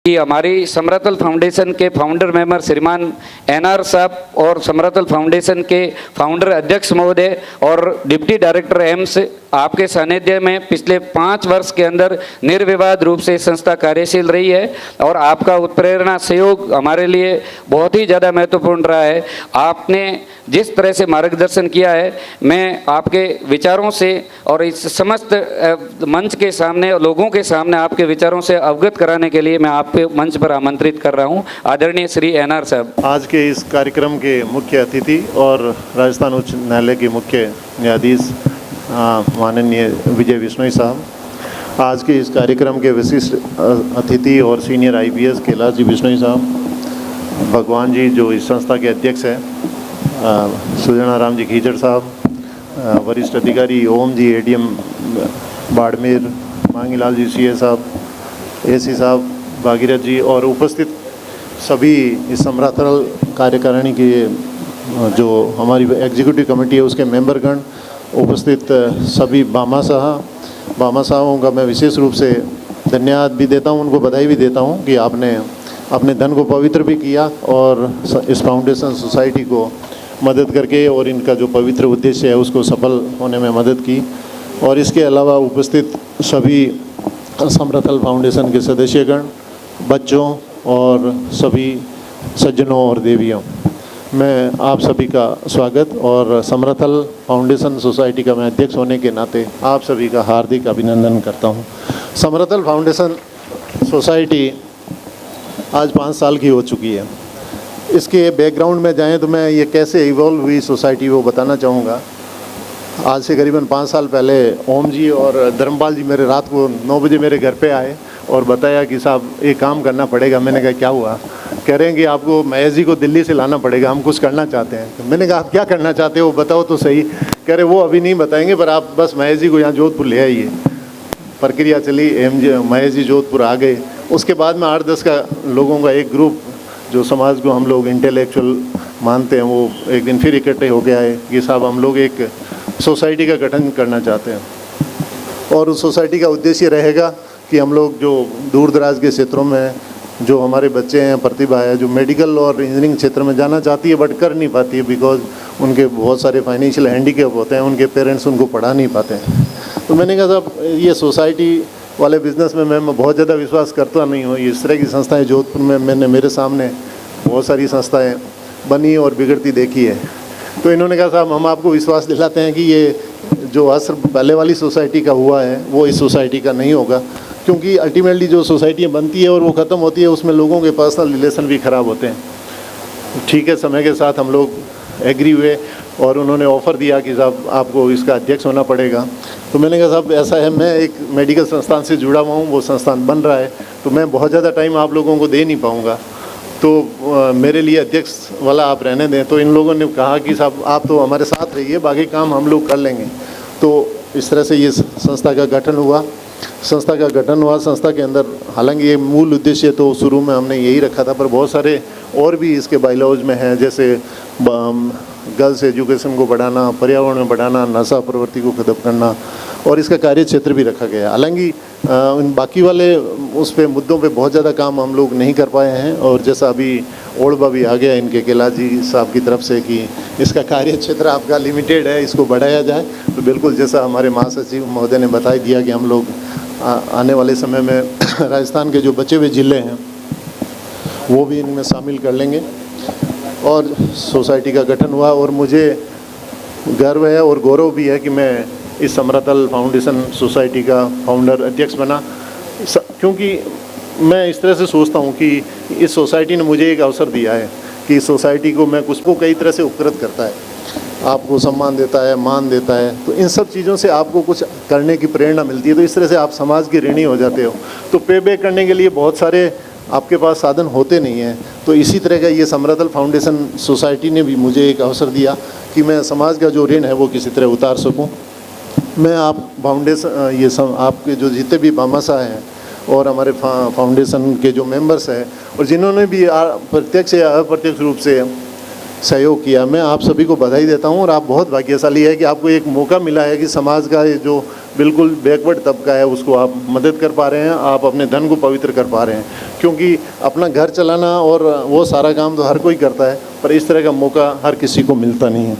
कि हमारी समरतल फाउंडेशन के फाउंडर मेंबर श्रीमान एनआर साहब और समरतल फाउंडेशन के फाउंडर अध्यक्ष महोदय और डिप्टी डायरेक्टर एम्स आपके सानिध्य में पिछले 5 वर्ष के अंदर निर्विवाद रूप से संस्था कार्यशील रही है और आपका उत्प्रेरणा सहयोग हमारे लिए बहुत ही ज़्यादा महत्वपूर्ण रहा है। आपने जिस तरह से मार्गदर्शन किया है, मैं आपके विचारों से और इस समस्त मंच के सामने, लोगों के सामने आपके विचारों से अवगत कराने के लिए मैं आपके मंच पर आमंत्रित कर रहा हूं। आदरणीय श्री एनआर साहब। आज के इस कार्यक्रम के मुख्य अतिथि और राजस्थान उच्च न्यायालय के मुख्य न्यायाधीश माननीय विजय बिश्नोई साहब, आज के इस कार्यक्रम के विशिष्ट अतिथि और सीनियर IPS कैलाश जी बिश्नोई साहब, भगवान जी जो इस संस्था के अध्यक्ष हैं, सुजनाराम जी खीचड़ साहब, वरिष्ठ अधिकारी ओम जी ADM बाड़मेर, मांगीलाल जी CA साहब, AC साहब, भागीरथ जी, और उपस्थित सभी इस समरतल कार्यकारिणी के जो हमारी एग्जीक्यूटिव कमेटी है उसके मेंबरगण, उपस्थित सभी बामा साहबों का मैं विशेष रूप से धन्यवाद भी देता हूं, उनको बधाई भी देता हूं कि आपने अपने धन को पवित्र भी किया और इस फाउंडेशन सोसाइटी को मदद करके और इनका जो पवित्र उद्देश्य है उसको सफल होने में मदद की। और इसके अलावा उपस्थित सभी समरतल फाउंडेशन के सदस्यगण, बच्चों और सभी सज्जनों और देवियों, मैं आप सभी का स्वागत और समरतल फाउंडेशन सोसाइटी का मैं अध्यक्ष होने के नाते आप सभी का हार्दिक अभिनंदन करता हूं। समरतल फाउंडेशन सोसाइटी आज 5 साल की हो चुकी है। इसके बैकग्राउंड में जाएं तो मैं ये कैसे इवॉल्व हुई सोसाइटी वो बताना चाहूँगा। आज से करीबन 5 साल पहले ओम जी और धर्मपाल जी मेरे रात को 9 बजे मेरे घर पे आए और बताया कि साहब एक काम करना पड़ेगा। मैंने कहा क्या हुआ? कह रहे हैं कि आपको महेश जी को दिल्ली से लाना पड़ेगा, हम कुछ करना चाहते हैं। तो मैंने कहा आप क्या करना चाहते हो बताओ तो सही। कह रहे वो अभी नहीं बताएंगे, पर आप बस महेश जी को यहाँ जोधपुर ले आइए। प्रक्रिया चली, महेश जी जोधपुर आ गए। उसके बाद में 8-10 का लोगों का एक ग्रुप जो समाज को हम लोग इंटेलेक्चुअल मानते हैं, वो एक दिन फिर इकट्ठे हो गए आए कि साहब हम लोग एक सोसाइटी का गठन करना चाहते हैं और उस सोसाइटी का उद्देश्य रहेगा कि हम लोग जो दूर दराज के क्षेत्रों में जो हमारे बच्चे हैं, प्रतिभा है, जो मेडिकल और इंजीनियरिंग क्षेत्र में जाना चाहती है बट कर नहीं पाती है बिकॉज उनके बहुत सारे फाइनेंशियल हैंडीकैप होते हैं, उनके पेरेंट्स उनको पढ़ा नहीं पाते हैं। तो मैंने कहा साहब ये सोसाइटी वाले बिज़नेस में मैं बहुत ज़्यादा विश्वास करता नहीं हूँ। इस तरह की संस्थाएं जोधपुर में मैंने मेरे सामने बहुत सारी संस्थाएं बनी और बिगड़ती देखी है। तो इन्होंने कहा साहब हम आपको विश्वास दिलाते हैं कि ये जो असर पहले वाली सोसाइटी का हुआ है वो इस सोसाइटी का नहीं होगा, क्योंकि अल्टीमेटली जो सोसाइटियाँ बनती है और वो ख़त्म होती है उसमें लोगों के पर्सनल रिलेशन भी ख़राब होते हैं। ठीक है, समय के साथ हम लोग एग्री हुए और उन्होंने ऑफ़र दिया कि साहब आपको इसका अध्यक्ष होना पड़ेगा। तो मैंने कहा साहब ऐसा है, मैं एक मेडिकल संस्थान से जुड़ा हुआ हूँ, वो संस्थान बन रहा है, तो मैं बहुत ज़्यादा टाइम आप लोगों को दे नहीं पाऊँगा, तो मेरे लिए अध्यक्ष वाला आप रहने दें। तो इन लोगों ने कहा कि साहब आप तो हमारे साथ रहिए, बाकी काम हम लोग कर लेंगे। तो इस तरह से ये संस्था का गठन हुआ। संस्था के अंदर हालांकि ये मूल उद्देश्य तो शुरू में हमने यही रखा था, पर बहुत सारे और भी इसके बायलॉज में हैं, जैसे गर्ल्स एजुकेशन को बढ़ाना, पर्यावरण में बढ़ाना, नशा प्रवृत्ति को खत्म करना, और इसका कार्य क्षेत्र भी रखा गया है। हालांकि इन बाकी वाले उस पे मुद्दों पे बहुत ज़्यादा काम हम लोग नहीं कर पाए हैं, और जैसा अभी ओढ़बा भी आ गया इनके कैलाश जी साहब की तरफ से कि इसका कार्य क्षेत्र आपका लिमिटेड है, इसको बढ़ाया जाए, तो बिल्कुल जैसा हमारे महासचिव महोदय ने बता दिया कि हम लोग आने वाले समय में राजस्थान के जो बचे हुए ज़िले हैं वो भी इनमें शामिल कर लेंगे। और सोसाइटी का गठन हुआ और मुझे गर्व है और गौरव भी है कि मैं इस समरतल फाउंडेशन सोसाइटी का फाउंडर अध्यक्ष बना, क्योंकि मैं इस तरह से सोचता हूँ कि इस सोसाइटी ने मुझे एक अवसर दिया है कि इस सोसाइटी को मैं कुछ को कई तरह से उपकृत करता है, आपको सम्मान देता है, मान देता है, तो इन सब चीज़ों से आपको कुछ करने की प्रेरणा मिलती है। तो इस तरह से आप समाज के ऋणी हो जाते हो। तो पे बैक करने के लिए बहुत सारे आपके पास साधन होते नहीं हैं। तो इसी तरह का ये समरतल फाउंडेशन सोसाइटी ने भी मुझे एक अवसर दिया कि मैं समाज का जो ऋण है वो किसी तरह उतार सकूं। मैं आप फाउंडेशन आपके जो जितने भी बामासा हैं और हमारे फाउंडेशन के जो मेंबर्स हैं और जिन्होंने भी प्रत्यक्ष या अप्रत्यक्ष रूप से सहयोग किया। मैं आप सभी को बधाई देता हूं और आप बहुत भाग्यशाली है कि आपको एक मौका मिला है कि समाज का ये जो बिल्कुल बैकवर्ड तबका है उसको आप मदद कर पा रहे हैं, आप अपने धन को पवित्र कर पा रहे हैं। क्योंकि अपना घर चलाना और वो सारा काम तो हर कोई करता है, पर इस तरह का मौका हर किसी को मिलता नहीं है।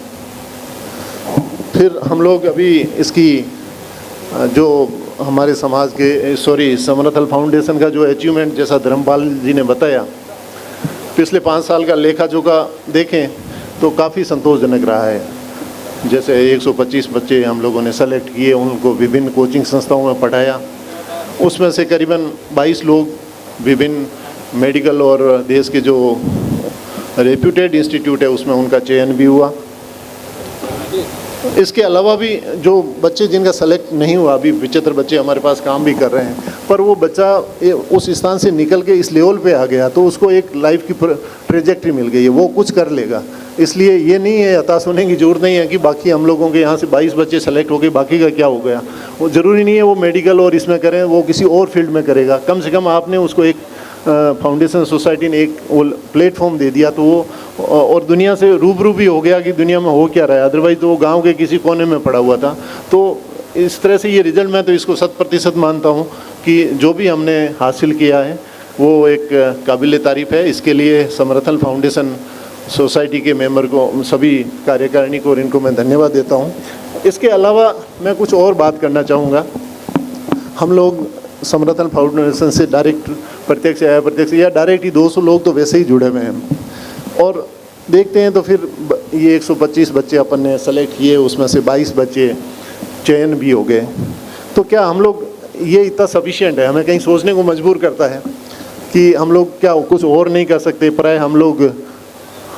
फिर हम लोग अभी इसकी जो हमारे समाज के समरथल फाउंडेशन का जो अचीवमेंट, जैसा धर्मपाल जी ने बताया, पिछले 5 साल का लेखा जोखा देखें तो काफ़ी संतोषजनक रहा है। जैसे 125 बच्चे हम लोगों ने सेलेक्ट किए, उनको विभिन्न कोचिंग संस्थाओं में पढ़ाया। उसमें से करीबन 22 लोग विभिन्न मेडिकल और देश के जो रेप्यूटेड इंस्टीट्यूट है उसमें उनका चयन भी हुआ। इसके अलावा भी जो बच्चे जिनका सेलेक्ट नहीं हुआ, अभी 75 बच्चे हमारे पास काम भी कर रहे हैं, पर वो बच्चा उस स्थान से निकल के इस लेवल पे आ गया तो उसको एक लाइफ की ट्रेजेक्ट्री मिल गई है, वो कुछ कर लेगा। इसलिए ये नहीं है, हताश होने की जरूरत नहीं है कि बाकी हम लोगों के यहाँ से 22 बच्चे सेलेक्ट हो गए, बाकी का क्या हो गया। वो ज़रूरी नहीं है वो मेडिकल और इसमें करें, वो किसी और फील्ड में करेगा। कम से कम आपने उसको एक फाउंडेशन सोसाइटी ने एक वो प्लेटफॉर्म दे दिया तो वो और दुनिया से रूबरू भी हो गया कि दुनिया में हो क्या रहा है। अदरवाइज तो वो गांव के किसी कोने में पड़ा हुआ था। तो इस तरह से ये रिजल्ट, मैं तो इसको 100% मानता हूँ कि जो भी हमने हासिल किया है वो एक काबिल तारीफ़ है। इसके लिए समरथल फाउंडेशन सोसाइटी के मेंबर को, सभी कार्यकारिणी को और इनको मैं धन्यवाद देता हूँ। इसके अलावा मैं कुछ और बात करना चाहूँगा। हम लोग समरथल फाउंडेशन से डायरेक्ट, प्रत्यक्ष या अप्रत्यक्ष या डायरेक्ट ही 200 लोग तो वैसे ही जुड़े हुए हैं। और देखते हैं तो फिर ये 125 बच्चे अपन ने सेलेक्ट किए, उसमें से 22 बच्चे चयन भी हो गए। तो क्या हम लोग, ये इतना सफिशिएंट है? हमें कहीं सोचने को मजबूर करता है कि हम लोग क्या कुछ और नहीं कर सकते। प्राय हम लोग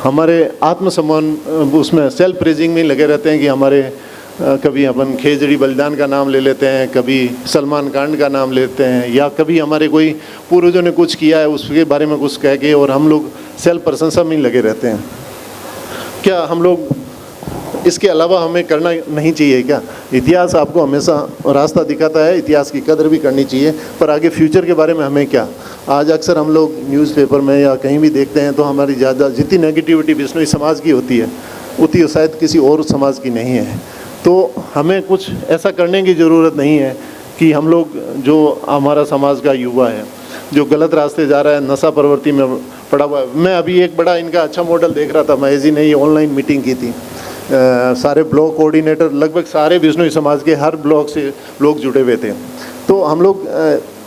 हमारे आत्मसम्मान उसमें सेल्फ प्रेजिंग में लगे रहते हैं कि हमारे कभी अपन खेजड़ी बलिदान का नाम ले लेते हैं, कभी सलमान कांड का नाम लेते हैं, या कभी हमारे कोई पूर्वजों ने कुछ किया है उसके बारे में कुछ कह के, और हम लोग सेल्फ प्रशंसा में लगे रहते हैं। क्या हम लोग इसके अलावा हमें करना नहीं चाहिए क्या? इतिहास आपको हमेशा रास्ता दिखाता है, इतिहास की कदर भी करनी चाहिए, पर आगे फ्यूचर के बारे में हमें क्या? आज अक्सर हम लोग न्यूज़पेपर में या कहीं भी देखते हैं तो हमारी ज़्यादा जितनी नेगेटिविटी बिश्नोई समाज की होती है उतनी शायद किसी और समाज की नहीं है। तो हमें कुछ ऐसा करने की ज़रूरत नहीं है कि हम लोग, जो हमारा समाज का युवा है जो गलत रास्ते जा रहा है, नशा प्रवृत्ति में पड़ा हुआ है। मैं अभी एक बड़ा इनका अच्छा मॉडल देख रहा था, मैं जी ने ये ऑनलाइन मीटिंग की थी। सारे ब्लॉक कोऑर्डिनेटर, लगभग सारे बिश्नोई समाज के हर ब्लॉक से लोग जुड़े हुए थे। तो हम लोग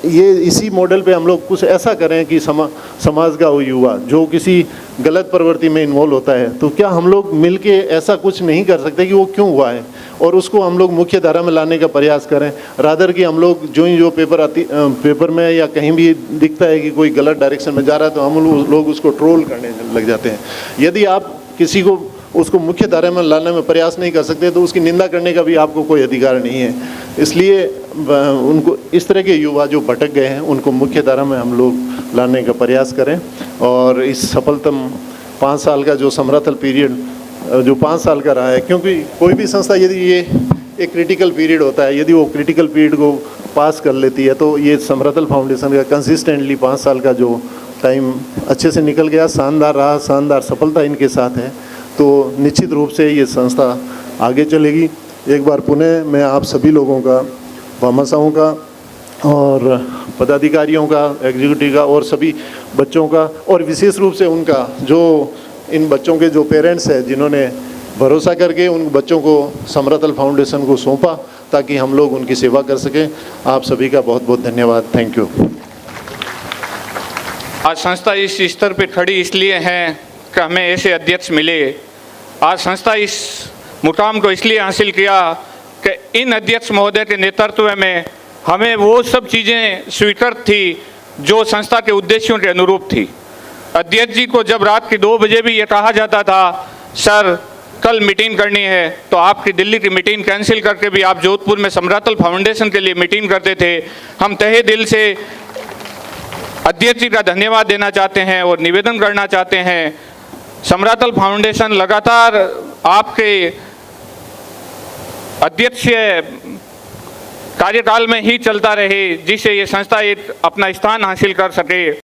ये इसी मॉडल पे हम लोग कुछ ऐसा करें कि समाज का वो युवा जो किसी गलत प्रवृत्ति में इन्वॉल्व होता है, तो क्या हम लोग मिलके ऐसा कुछ नहीं कर सकते कि वो क्यों हुआ है, और उसको हम लोग मुख्य धारा में लाने का प्रयास करें, रादर कि हम लोग जो पेपर में या कहीं भी दिखता है कि कोई गलत डायरेक्शन में जा रहा है तो हम लोग उसको ट्रोल करने लग जाते हैं। यदि आप किसी को उसको मुख्य धारा में लाने में प्रयास नहीं कर सकते तो उसकी निंदा करने का भी आपको कोई अधिकार नहीं है। इसलिए उनको, इस तरह के युवा जो भटक गए हैं उनको मुख्य धारा में हम लोग लाने का प्रयास करें। और इस सफलतम 5 साल का जो समरथल पीरियड जो 5 साल का रहा है, क्योंकि कोई भी संस्था यदि ये एक क्रिटिकल पीरियड होता है, यदि वो क्रिटिकल पीरियड को पास कर लेती है तो ये समरथल फाउंडेशन का कंसिस्टेंटली 5 साल का जो टाइम अच्छे से निकल गया, शानदार रहा, शानदार सफलता इनके साथ है। तो निश्चित रूप से ये संस्था आगे चलेगी। एक बार पुनः मैं आप सभी लोगों का, भामाशाहों का और पदाधिकारियों का, एग्जीक्यूटिव का और सभी बच्चों का, और विशेष रूप से उनका, जो इन बच्चों के जो पेरेंट्स हैं जिन्होंने भरोसा करके उन बच्चों को समरथल फाउंडेशन को सौंपा ताकि हम लोग उनकी सेवा कर सकें, आप सभी का बहुत बहुत धन्यवाद। Thank you. आज संस्था इस स्तर पर खड़ी इसलिए है कि हमें ऐसे अध्यक्ष मिले। आज संस्था इस मुकाम को इसलिए हासिल किया कि इन अध्यक्ष महोदय के नेतृत्व में हमें वो सब चीज़ें स्वीकृत थी जो संस्था के उद्देश्यों के अनुरूप थी। अध्यक्ष जी को जब रात के 2 बजे भी ये कहा जाता था सर कल मीटिंग करनी है, तो आपकी दिल्ली की मीटिंग कैंसिल करके भी आप जोधपुर में समरथल फाउंडेशन के लिए मीटिंग करते थे। हम तहे दिल से अध्यक्ष जी का धन्यवाद देना चाहते हैं और निवेदन करना चाहते हैं, समरथल फाउंडेशन लगातार आपके अध्यक्ष कार्यकाल में ही चलता रहे, जिससे ये संस्था एक अपना स्थान हासिल कर सके।